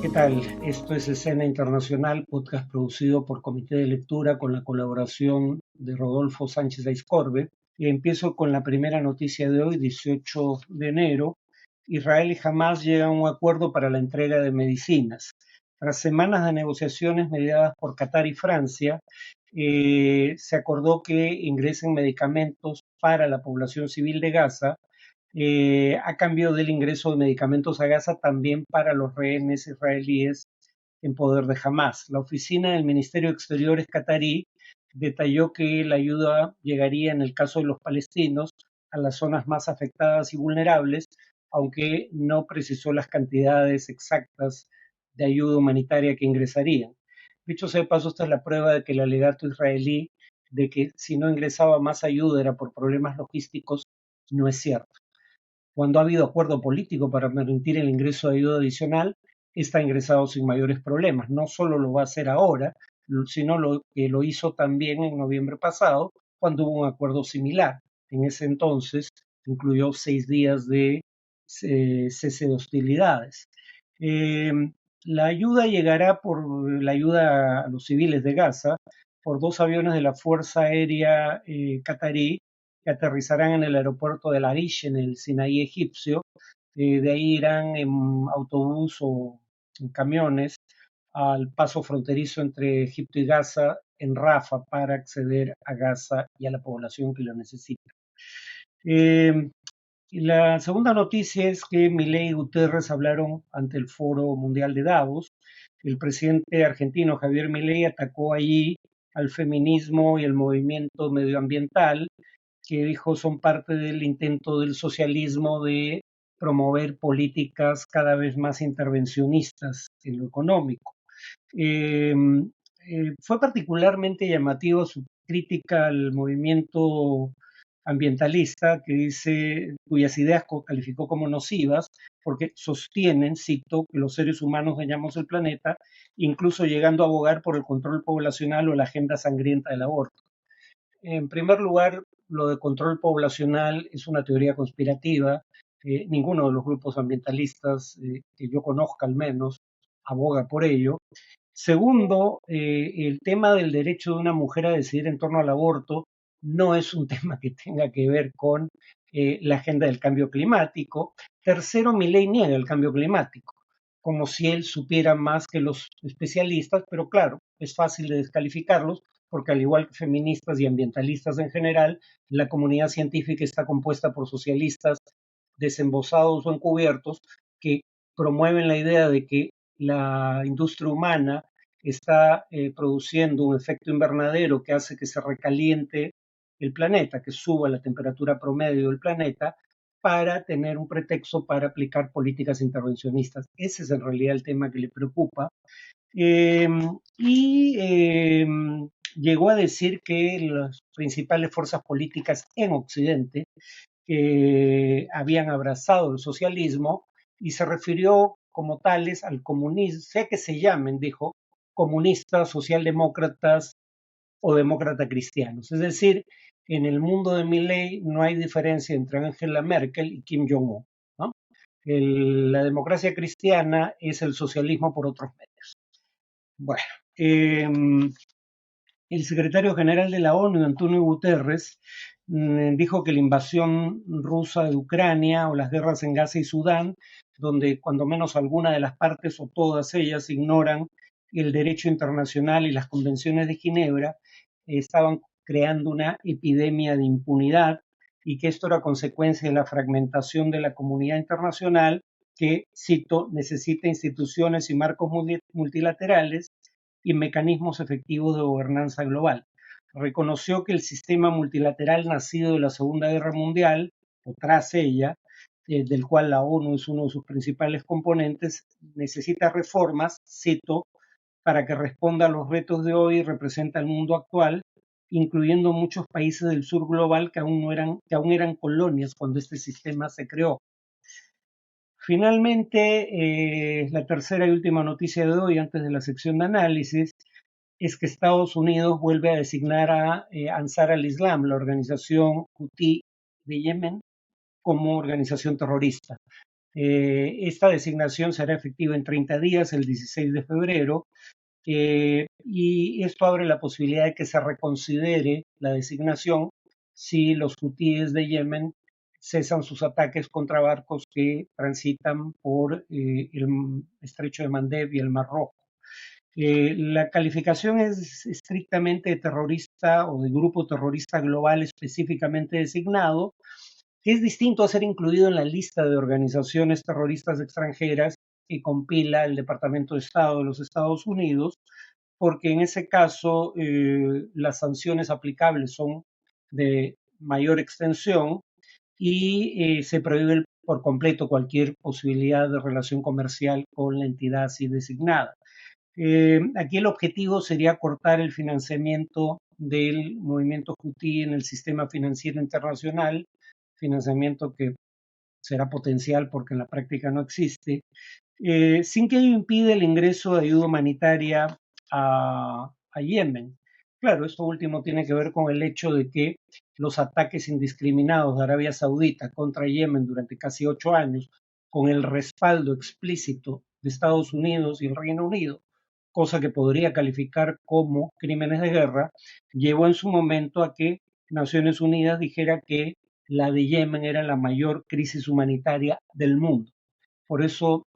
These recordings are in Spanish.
¿Qué tal? Esto es Escena Internacional, podcast producido por Comité de Lectura con la colaboración de Rodolfo Sánchez Aizcorbe. Y empiezo con la primera noticia de hoy, 18 de enero. Israel y Hamás llegan a un acuerdo para la entrega de medicinas. Tras semanas de negociaciones mediadas por Qatar y Francia, se acordó que ingresen medicamentos para la población civil de Gaza a cambio del ingreso de medicamentos a Gaza también para los rehenes israelíes en poder de Hamas. La oficina del Ministerio de Exteriores catarí detalló que la ayuda llegaría en el caso de los palestinos a las zonas más afectadas y vulnerables, aunque no precisó las cantidades exactas de ayuda humanitaria que ingresarían. Dicho sea de paso, esta es la prueba de que el alegato israelí de que si no ingresaba más ayuda era por problemas logísticos no es cierto. Cuando ha habido acuerdo político para permitir el ingreso de ayuda adicional, está ingresado sin mayores problemas. No solo lo va a hacer ahora, sino que lo hizo también en noviembre pasado, cuando hubo un acuerdo similar. En ese entonces incluyó 6 días de cese de hostilidades. Eh, la ayuda llegará por la ayuda a los civiles de Gaza por 2 aviones de la Fuerza Aérea Qatarí que aterrizarán en el aeropuerto de Larish, en el Sinaí egipcio. De ahí irán en autobús o en camiones al paso fronterizo entre Egipto y Gaza en Rafa para acceder a Gaza y a la población que lo necesita. Y la segunda noticia es que Milei y Guterres hablaron ante el Foro Mundial de Davos. El presidente argentino Javier Milei atacó allí al feminismo y el movimiento medioambiental, que dijo son parte del intento del socialismo de promover políticas cada vez más intervencionistas en lo económico. Eh, Fue particularmente llamativa su crítica al movimiento ambientalista que dice, cuyas ideas calificó como nocivas, porque sostienen, cito, que los seres humanos dañamos el planeta, incluso llegando a abogar por el control poblacional o la agenda sangrienta del aborto. En primer lugar, lo de control poblacional es una teoría conspirativa. Ninguno de los grupos ambientalistas que yo conozca al menos aboga por ello. Segundo, el tema del derecho de una mujer a decidir en torno al aborto no es un tema que tenga que ver con la agenda del cambio climático. Tercero, Milei niega el cambio climático, como si él supiera más que los especialistas, pero claro, es fácil de descalificarlos porque al igual que feministas y ambientalistas en general, la comunidad científica está compuesta por socialistas desembosados o encubiertos que promueven la idea de que la industria humana está produciendo un efecto invernadero que hace que se recaliente el planeta, que suba la temperatura promedio del planeta para tener un pretexto para aplicar políticas intervencionistas. Ese es en realidad el tema que le preocupa. Eh, y llegó a decir que las principales fuerzas políticas en Occidente habían abrazado el socialismo y se refirió como tales al comunismo, sé que se llamen, dijo, comunistas, socialdemócratas o demócratas cristianos. Es decir, en el mundo de Milley no hay diferencia entre Angela Merkel y Kim Jong-un, ¿no? La democracia cristiana es el socialismo por otros medios. Bueno, el secretario general de la ONU, Antonio Guterres, dijo que la invasión rusa de Ucrania o las guerras en Gaza y Sudán, donde cuando menos alguna de las partes o todas ellas ignoran el derecho internacional y las convenciones de Ginebra, estaban creando una epidemia de impunidad y que esto era consecuencia de la fragmentación de la comunidad internacional que, cito, necesita instituciones y marcos multilaterales y mecanismos efectivos de gobernanza global. Reconoció que el sistema multilateral nacido de la Segunda Guerra Mundial, o tras ella, del cual la ONU es uno de sus principales componentes, necesita reformas, cito, para que responda a los retos de hoy y representa el mundo actual, incluyendo muchos países del sur global que aún eran colonias cuando este sistema se creó. Finalmente, la tercera y última noticia de hoy, antes de la sección de análisis, es que Estados Unidos vuelve a designar a Ansar al-Islam, la organización Houthi de Yemen, como organización terrorista. Esta designación será efectiva en 30 días, el 16 de febrero, y esto abre la posibilidad de que se reconsidere la designación si los hutíes de Yemen cesan sus ataques contra barcos que transitan por el estrecho de Mandeb y el Mar Rojo. La calificación es estrictamente de terrorista o de grupo terrorista global específicamente designado, que es distinto a ser incluido en la lista de organizaciones terroristas extranjeras que compila el Departamento de Estado de los Estados Unidos, porque en ese caso las sanciones aplicables son de mayor extensión y se prohíbe por completo cualquier posibilidad de relación comercial con la entidad así designada. Aquí el objetivo sería cortar el financiamiento del movimiento Houthi en el sistema financiero internacional, financiamiento que será potencial porque en la práctica no existe, sin que ello impida el ingreso de ayuda humanitaria a Yemen. Claro, esto último tiene que ver con el hecho de que los ataques indiscriminados de Arabia Saudita contra Yemen durante casi 8 años, con el respaldo explícito de Estados Unidos y el Reino Unido, cosa que podría calificar como crímenes de guerra, llevó en su momento a que Naciones Unidas dijera que la de Yemen era la mayor crisis humanitaria del mundo. Por eso,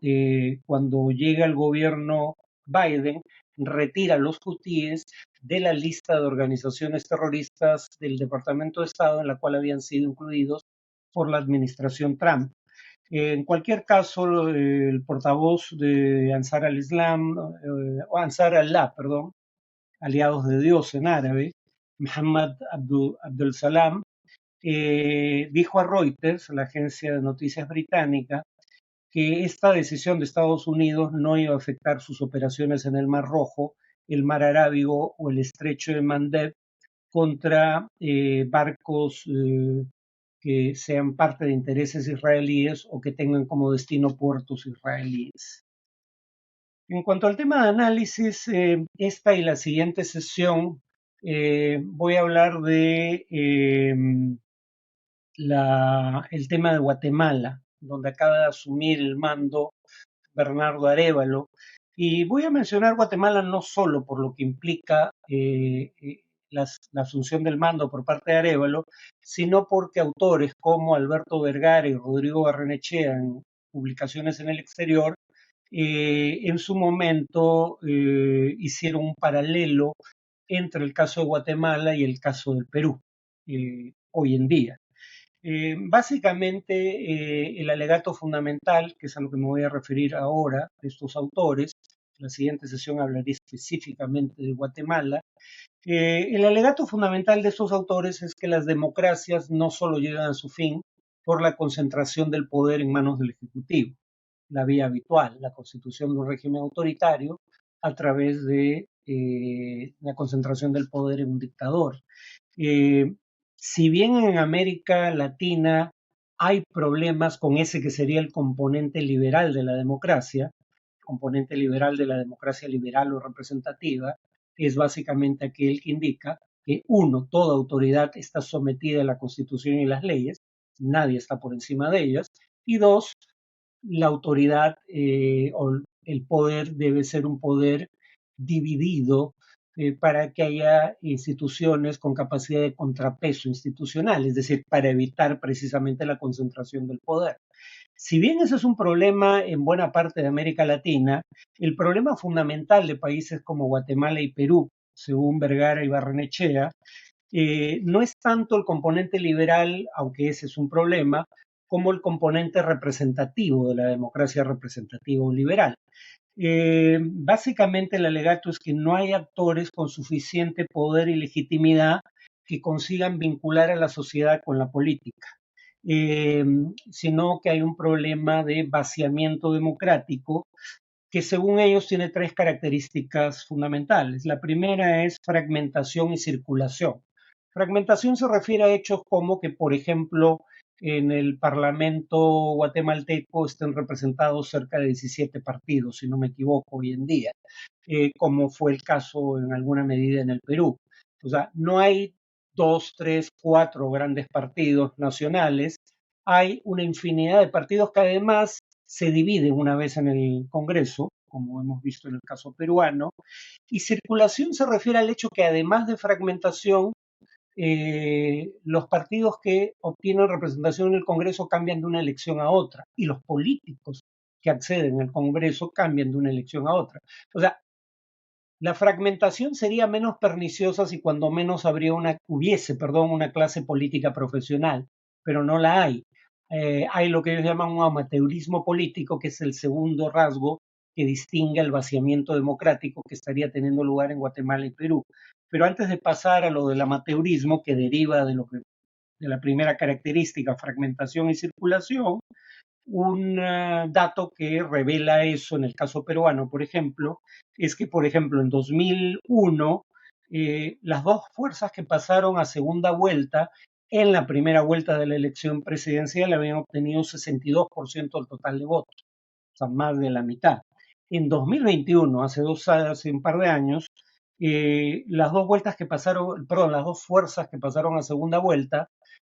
cuando llega el gobierno Biden, retira a los hutíes de la lista de organizaciones terroristas del Departamento de Estado en la cual habían sido incluidos por la administración Trump. En cualquier caso, el portavoz de Ansar al-Islam, o Ansar Allah, perdón, aliados de Dios en árabe, Mohammed Abdul Salam, dijo a Reuters, la agencia de noticias británica, que esta decisión de Estados Unidos no iba a afectar sus operaciones en el Mar Rojo, el Mar Arábigo o el Estrecho de Mandeb contra barcos que sean parte de intereses israelíes o que tengan como destino puertos israelíes. En cuanto al tema de análisis, esta y la siguiente sesión voy a hablar de el tema de Guatemala, donde acaba de asumir el mando Bernardo Arévalo. Y voy a mencionar Guatemala no solo por lo que implica la asunción del mando por parte de Arévalo, sino porque autores como Alberto Vergara y Rodrigo Barrenechea en publicaciones en el exterior, en su momento hicieron un paralelo entre el caso de Guatemala y el caso del Perú hoy en día. Básicamente, el alegato fundamental, que es a lo que me voy a referir ahora, de estos autores, en la siguiente sesión hablaré específicamente de Guatemala. El alegato fundamental de estos autores es que las democracias no solo llegan a su fin por la concentración del poder en manos del Ejecutivo, la vía habitual, la constitución de un régimen autoritario a través de la concentración del poder en un dictador. Eh, si bien en América Latina hay problemas con ese que sería el componente liberal de la democracia, componente liberal de la democracia liberal o representativa, es básicamente aquel que indica que uno, toda autoridad está sometida a la Constitución y las leyes, nadie está por encima de ellas, y dos, la autoridad o el poder debe ser un poder dividido para que haya instituciones con capacidad de contrapeso institucional, es decir, para evitar precisamente la concentración del poder. Si bien ese es un problema en buena parte de América Latina, el problema fundamental de países como Guatemala y Perú, según Vergara y Barrenechea, no es tanto el componente liberal, aunque ese es un problema, como el componente representativo de la democracia representativa o liberal. Básicamente el alegato es que no hay actores con suficiente poder y legitimidad que consigan vincular a la sociedad con la política, eh, sino que hay un problema de vaciamiento democrático que según ellos tiene tres características fundamentales. La primera es fragmentación y circulación. Fragmentación se refiere a hechos como que, por ejemplo, en el Parlamento guatemalteco estén representados cerca de 17 partidos, si no me equivoco, hoy en día, como fue el caso en alguna medida en el Perú. O sea, no hay dos, tres, cuatro grandes partidos nacionales, hay una infinidad de partidos que además se dividen una vez en el Congreso, como hemos visto en el caso peruano, y circulación se refiere al hecho que además de fragmentación, los partidos que obtienen representación en el Congreso cambian de una elección a otra y los políticos que acceden al Congreso cambian de una elección a otra. O sea, la fragmentación sería menos perniciosa si cuando menos hubiese una clase política profesional, pero no la hay. Hay lo que ellos llaman un amateurismo político, que es el segundo rasgo que distingue al vaciamiento democrático que estaría teniendo lugar en Guatemala y Perú. Pero antes de pasar a lo del amateurismo, que deriva de la primera característica, fragmentación y circulación, un dato que revela eso en el caso peruano, por ejemplo, es que, por ejemplo, en 2001, las dos fuerzas que pasaron a segunda vuelta en la primera vuelta de la elección presidencial habían obtenido 62% del total de votos, o sea, más de la mitad. En 2021, hace un par de años, las dos vueltas que pasaron, perdón, las dos fuerzas que pasaron a segunda vuelta,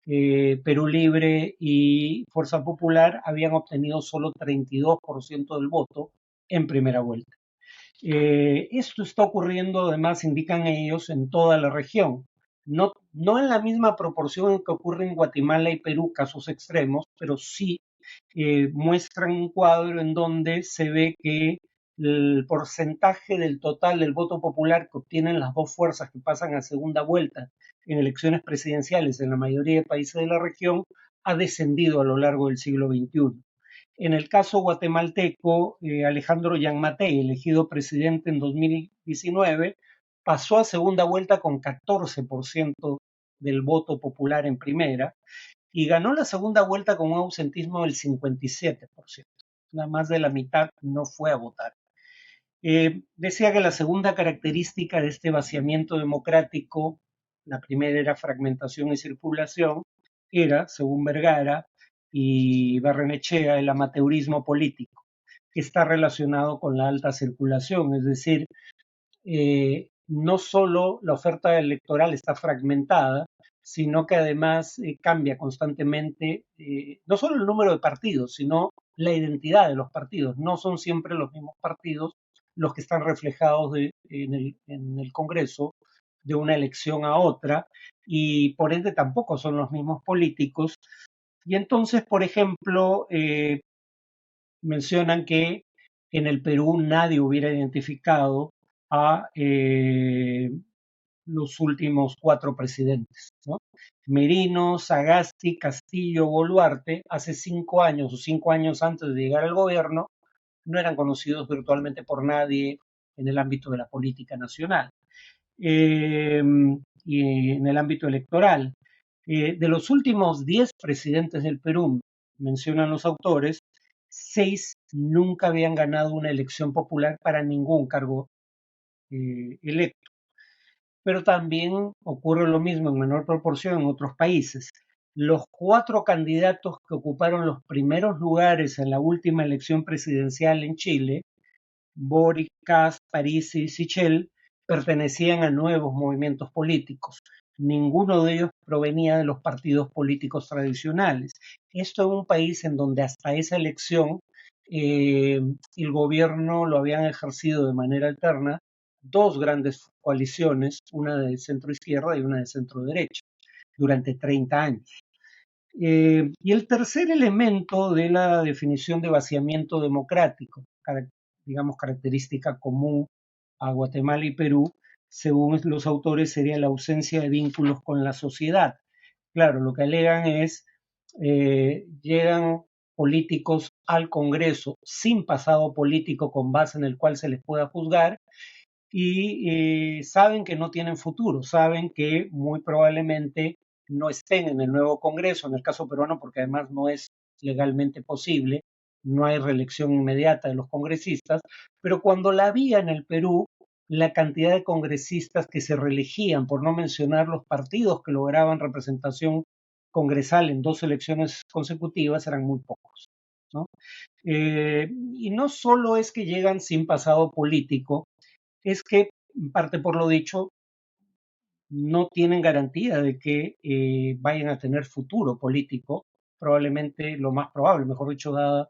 Perú Libre y Fuerza Popular, habían obtenido solo 32% del voto en primera vuelta. Esto está ocurriendo, además, indican ellos, en toda la región. No en la misma proporción en que ocurre en Guatemala y Perú, casos extremos, pero sí muestran un cuadro en donde se ve que el porcentaje del total del voto popular que obtienen las dos fuerzas que pasan a segunda vuelta en elecciones presidenciales en la mayoría de países de la región ha descendido a lo largo del siglo XXI. En el caso guatemalteco, Alejandro Gianmatei, elegido presidente en 2019, pasó a segunda vuelta con 14% del voto popular en primera y ganó la segunda vuelta con un ausentismo del 57%. Nada más de la mitad no fue a votar. Decía que la segunda característica de este vaciamiento democrático, la primera era fragmentación y circulación, era, según Vergara y Barrenechea, el amateurismo político, que está relacionado con la alta circulación, es decir, no solo la oferta electoral está fragmentada, sino que además cambia constantemente, no solo el número de partidos, sino la identidad de los partidos. No son siempre los mismos partidos los que están reflejados en el Congreso de una elección a otra y por ende tampoco son los mismos políticos. Y entonces, por ejemplo, mencionan que en el Perú nadie hubiera identificado a los últimos cuatro presidentes, ¿no? Merino, Sagasti, Castillo, Boluarte, hace 5 años o 5 años antes de llegar al gobierno, no eran conocidos virtualmente por nadie en el ámbito de la política nacional eh, y en el ámbito electoral. De los últimos 10 presidentes del Perú, mencionan los autores, 6 nunca habían ganado una elección popular para ningún cargo electo. Pero también ocurre lo mismo en menor proporción en otros países. Los 4 candidatos que ocuparon los primeros lugares en la última elección presidencial en Chile, Boric, Kast, Parisi y Sichel, pertenecían a nuevos movimientos políticos. Ninguno de ellos provenía de los partidos políticos tradicionales. Esto en un país en donde hasta esa elección eh, el gobierno lo habían ejercido de manera alterna dos grandes coaliciones, una de centro izquierda y una de centro derecha, durante 30 años. Y el tercer elemento de la definición de vaciamiento democrático, digamos característica común a Guatemala y Perú, según los autores, sería la ausencia de vínculos con la sociedad. Claro, lo que alegan es, llegan políticos al Congreso sin pasado político con base en el cual se les pueda juzgar y saben que no tienen futuro, saben que muy probablemente no estén en el nuevo Congreso, en el caso peruano, porque además no es legalmente posible, no hay reelección inmediata de los congresistas, pero cuando la había en el Perú, la cantidad de congresistas que se reelegían, por no mencionar los partidos que lograban representación congresal en dos elecciones consecutivas, eran muy pocos, ¿no? Y no solo es que llegan sin pasado político, es que, en parte por lo dicho, no tienen garantía de que vayan a tener futuro político probablemente lo más probable, mejor dicho, dada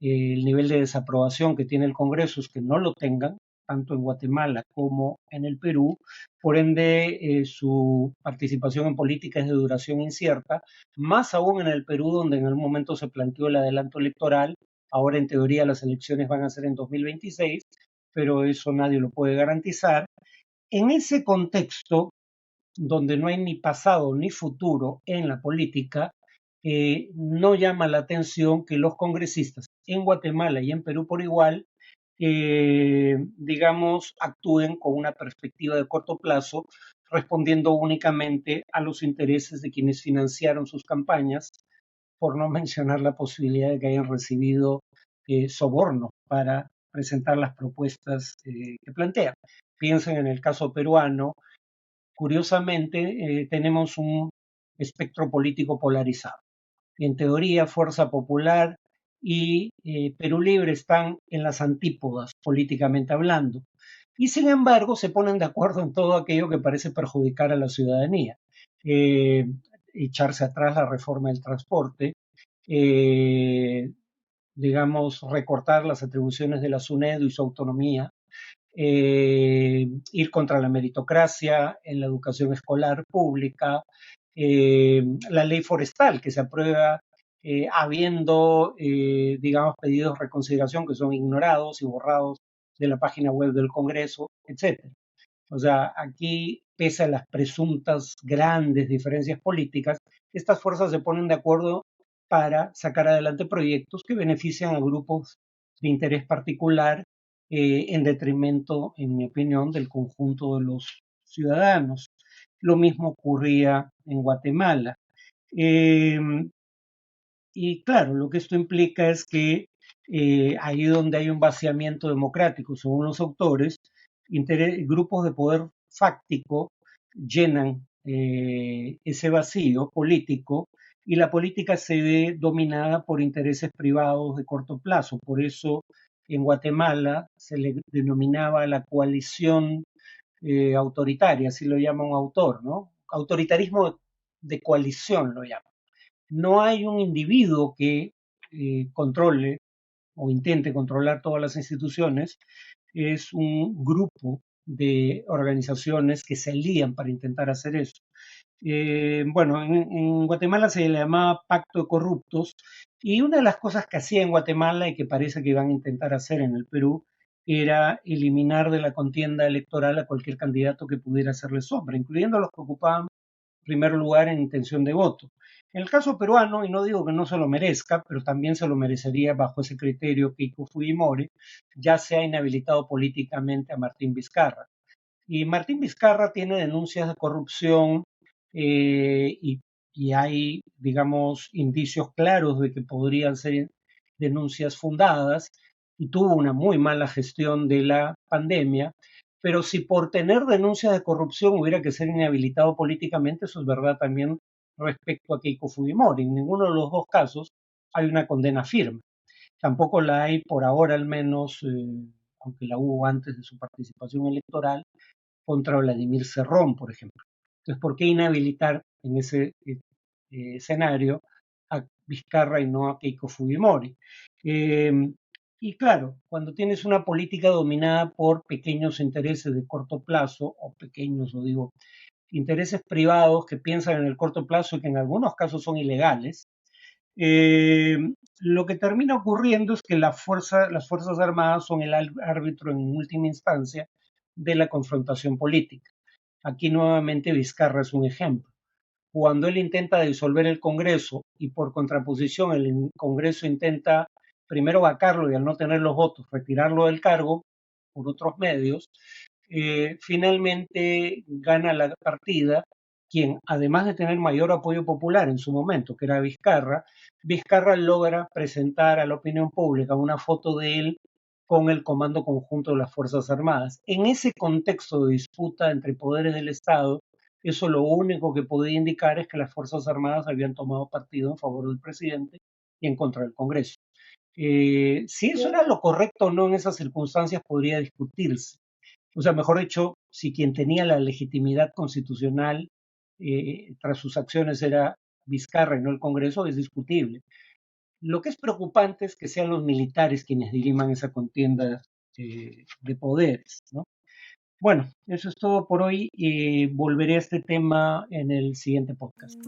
el nivel de desaprobación que tiene el Congreso, es que no lo tengan, tanto en Guatemala como en el Perú. Por ende, su participación en política es de duración incierta, más aún en el Perú, donde en algún momento se planteó el adelanto electoral. Ahora, en teoría, las elecciones van a ser en 2026, pero eso nadie lo puede garantizar. En ese contexto, donde no hay ni pasado ni futuro en la política, no llama la atención que los congresistas en Guatemala y en Perú por igual, digamos, actúen con una perspectiva de corto plazo, respondiendo únicamente a los intereses de quienes financiaron sus campañas, por no mencionar la posibilidad de que hayan recibido sobornos para presentar las propuestas que plantean. Piensen en el caso peruano. Curiosamente, tenemos un espectro político polarizado. En teoría, Fuerza Popular y Perú Libre están en las antípodas, políticamente hablando. Y sin embargo, se ponen de acuerdo en todo aquello que parece perjudicar a la ciudadanía. Eh, Echarse atrás la reforma del transporte, eh, digamos, recortar las atribuciones de la SUNEDU y su autonomía, ir contra la meritocracia en la educación escolar pública, la ley forestal que se aprueba habiendo, digamos, pedidos de reconsideración que son ignorados y borrados de la página web del Congreso, etcétera. O sea, aquí, pese a las presuntas grandes diferencias políticas, estas fuerzas se ponen de acuerdo para sacar adelante proyectos que benefician a grupos de interés particular en detrimento, en mi opinión, del conjunto de los ciudadanos. Lo mismo ocurría en Guatemala. Eh, y claro, lo que esto implica es que ahí donde hay un vaciamiento democrático, según los autores, grupos de poder fáctico llenan ese vacío político y la política se ve dominada por intereses privados de corto plazo. Por eso en Guatemala se le denominaba la coalición autoritaria, así lo llama un autor, ¿no? Autoritarismo de coalición lo llama. No hay un individuo que controle o intente controlar todas las instituciones, es un grupo de organizaciones que se alían para intentar hacer eso. Bueno, en Guatemala se le llamaba Pacto de Corruptos y una de las cosas que hacía en Guatemala y que parece que iban a intentar hacer en el Perú era eliminar de la contienda electoral a cualquier candidato que pudiera hacerle sombra, incluyendo a los que ocupaban primer lugar en intención de voto. En el caso peruano, y no digo que no se lo merezca, pero también se lo merecería bajo ese criterio Keiko Fujimori, ya se ha inhabilitado políticamente a Martín Vizcarra. Y Martín Vizcarra tiene denuncias de corrupción y, y hay, digamos, indicios claros de que podrían ser denuncias fundadas y tuvo una muy mala gestión de la pandemia, pero si por tener denuncias de corrupción hubiera que ser inhabilitado políticamente, eso es verdad también respecto a Keiko Fujimori. En ninguno de los dos casos hay una condena firme. Tampoco la hay por ahora al menos, aunque la hubo antes de su participación electoral, contra Vladimir Cerrón, por ejemplo. Entonces, ¿por qué inhabilitar en ese escenario a Vizcarra y no a Keiko Fujimori? Eh, y claro, cuando tienes una política dominada por pequeños intereses de corto plazo, o pequeños, o digo, intereses privados que piensan en el corto plazo y que en algunos casos son ilegales, eh, lo que termina ocurriendo es que las Fuerzas Armadas son el árbitro en última instancia de la confrontación política. Aquí nuevamente Vizcarra es un ejemplo. Cuando él intenta disolver el Congreso y por contraposición el Congreso intenta primero vacarlo y al no tener los votos retirarlo del cargo por otros medios, finalmente gana la partida quien, además de tener mayor apoyo popular en su momento, que era Vizcarra, Vizcarra logra presentar a la opinión pública una foto de él con el Comando Conjunto de las Fuerzas Armadas. En ese contexto de disputa entre poderes del Estado, eso lo único que podía indicar es que las Fuerzas Armadas habían tomado partido en favor del presidente y en contra del Congreso. Si eso era lo correcto o no en esas circunstancias podría discutirse. O sea, mejor dicho, si quien tenía la legitimidad constitucional tras sus acciones era Vizcarra y no el Congreso es discutible. Lo que es preocupante es que sean los militares quienes diriman esa contienda de poderes, ¿no? Bueno, eso es todo por hoy y volveré a este tema en el siguiente podcast.